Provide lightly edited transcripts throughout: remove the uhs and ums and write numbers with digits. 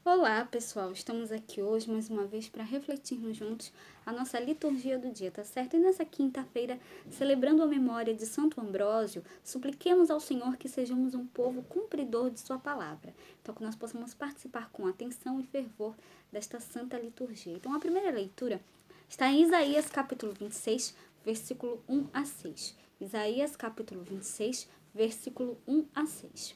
Olá, pessoal! Estamos aqui hoje mais uma vez para refletirmos juntos a nossa liturgia do dia, tá certo? E nessa quinta-feira, celebrando a memória de Santo Ambrósio, supliquemos ao Senhor que sejamos um povo cumpridor de sua palavra. Então, que nós possamos participar com atenção e fervor desta santa liturgia. Então, a primeira leitura está em Isaías capítulo 26, versículo 1 a 6. Isaías capítulo 26, versículo 1 a 6.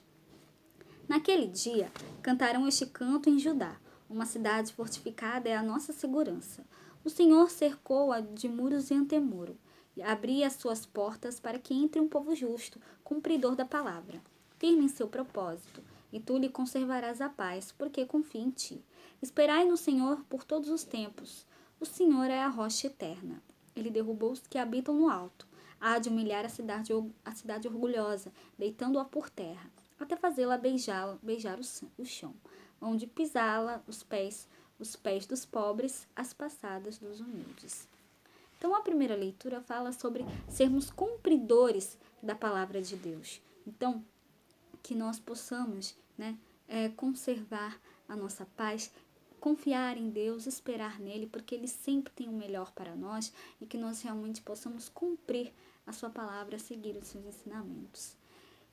Naquele dia, cantarão este canto em Judá. Uma cidade fortificada é a nossa segurança. O Senhor cercou-a de muros de antemuro e abria as suas portas para que entre um povo justo, cumpridor da palavra, firme em seu propósito, e tu lhe conservarás a paz, porque confia em ti. Esperai no Senhor por todos os tempos. O Senhor é a rocha eterna. Ele derrubou os que habitam no alto. Há de humilhar a cidade orgulhosa, deitando-a por terra, até fazê-la beijar o chão, onde pisá-la os pés dos pobres, as passadas dos humildes. Então, a primeira leitura fala sobre sermos cumpridores da palavra de Deus. Então, que nós possamos, conservar a nossa paz, confiar em Deus, esperar nele, porque ele sempre tem o melhor para nós e que nós realmente possamos cumprir a sua palavra, seguir os seus ensinamentos.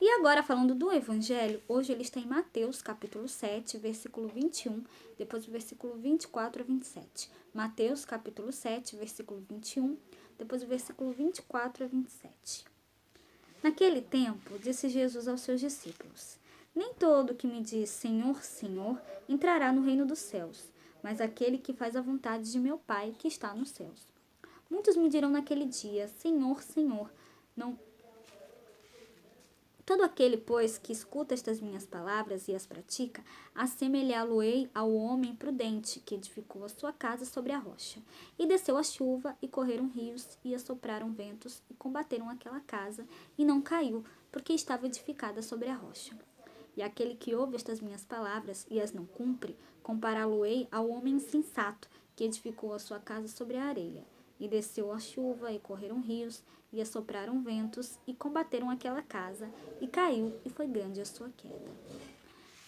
E agora, falando do Evangelho, hoje ele está em Mateus, capítulo 7, versículo 21, depois do versículo 24 a 27. Mateus, capítulo 7, versículo 21, depois do versículo 24 a 27. Naquele tempo, disse Jesus aos seus discípulos: Nem todo que me diz Senhor, Senhor, entrará no reino dos céus, mas aquele que faz a vontade de meu Pai que está nos céus. Muitos me dirão naquele dia: Senhor, Senhor, não. Todo aquele, pois, que escuta estas minhas palavras e as pratica, assemelhá-lo-ei ao homem prudente que edificou a sua casa sobre a rocha. E desceu a chuva, e correram rios, e assopraram ventos, e combateram aquela casa, e não caiu, porque estava edificada sobre a rocha. E aquele que ouve estas minhas palavras e as não cumpre, compará-lo-ei ao homem insensato que edificou a sua casa sobre a areia. E desceu a chuva, e correram rios, e assopraram ventos, e combateram aquela casa, e caiu, e foi grande a sua queda.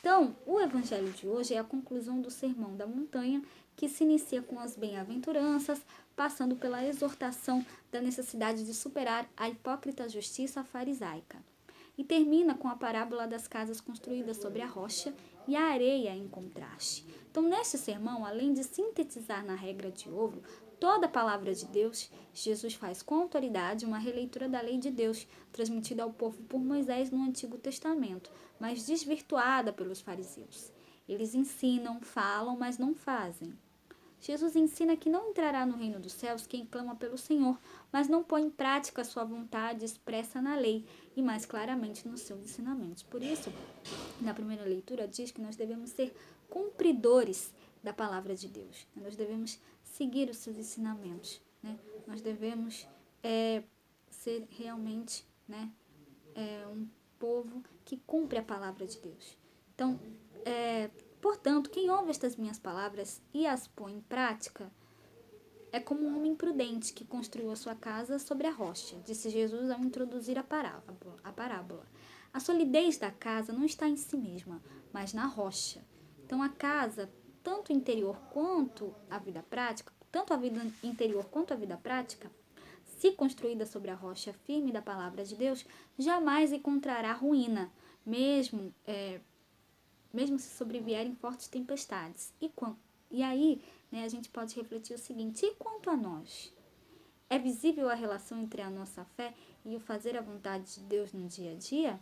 Então, o evangelho de hoje é a conclusão do Sermão da Montanha, que se inicia com as bem-aventuranças, passando pela exortação da necessidade de superar a hipócrita justiça farisaica. E termina com a parábola das casas construídas sobre a rocha e a areia em contraste. Então, neste sermão, além de sintetizar na regra de ouro toda a palavra de Deus, Jesus faz com autoridade uma releitura da lei de Deus, transmitida ao povo por Moisés no Antigo Testamento, mas desvirtuada pelos fariseus. Eles ensinam, falam, mas não fazem. Jesus ensina que não entrará no reino dos céus quem clama pelo Senhor, mas não põe em prática a sua vontade expressa na lei e mais claramente nos seus ensinamentos. Por isso, na primeira leitura diz que nós devemos ser cumpridores da palavra de Deus. Nós devemos seguir os seus ensinamentos. Nós devemos ser realmente um povo que cumpre a palavra de Deus. Então, portanto, quem ouve estas minhas palavras e as põe em prática é como um homem prudente que construiu a sua casa sobre a rocha, disse Jesus ao introduzir a parábola. A solidez da casa não está em si mesma, mas na rocha. Então, a casa, tanto interior quanto a vida prática, tanto a vida interior quanto a vida prática, se construída sobre a rocha firme da palavra de Deus, jamais encontrará ruína, mesmo se sobrevierem fortes tempestades. E aí, a gente pode refletir o seguinte: e quanto a nós? É visível a relação entre a nossa fé e o fazer a vontade de Deus no dia a dia?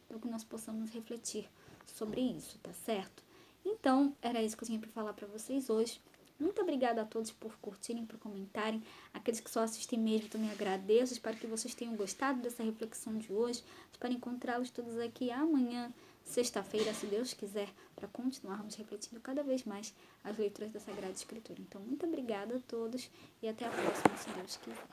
Então, que nós possamos refletir sobre isso, tá certo? Então, era isso que eu tinha para falar para vocês hoje. Muito obrigada a todos por curtirem, por comentarem. Aqueles que só assistem mesmo, também agradeço. Espero que vocês tenham gostado dessa reflexão de hoje. Espero encontrá-los todos aqui amanhã, sexta-feira, se Deus quiser, para continuarmos refletindo cada vez mais as leituras da Sagrada Escritura. Então, muito obrigada a todos e até a próxima, se Deus quiser.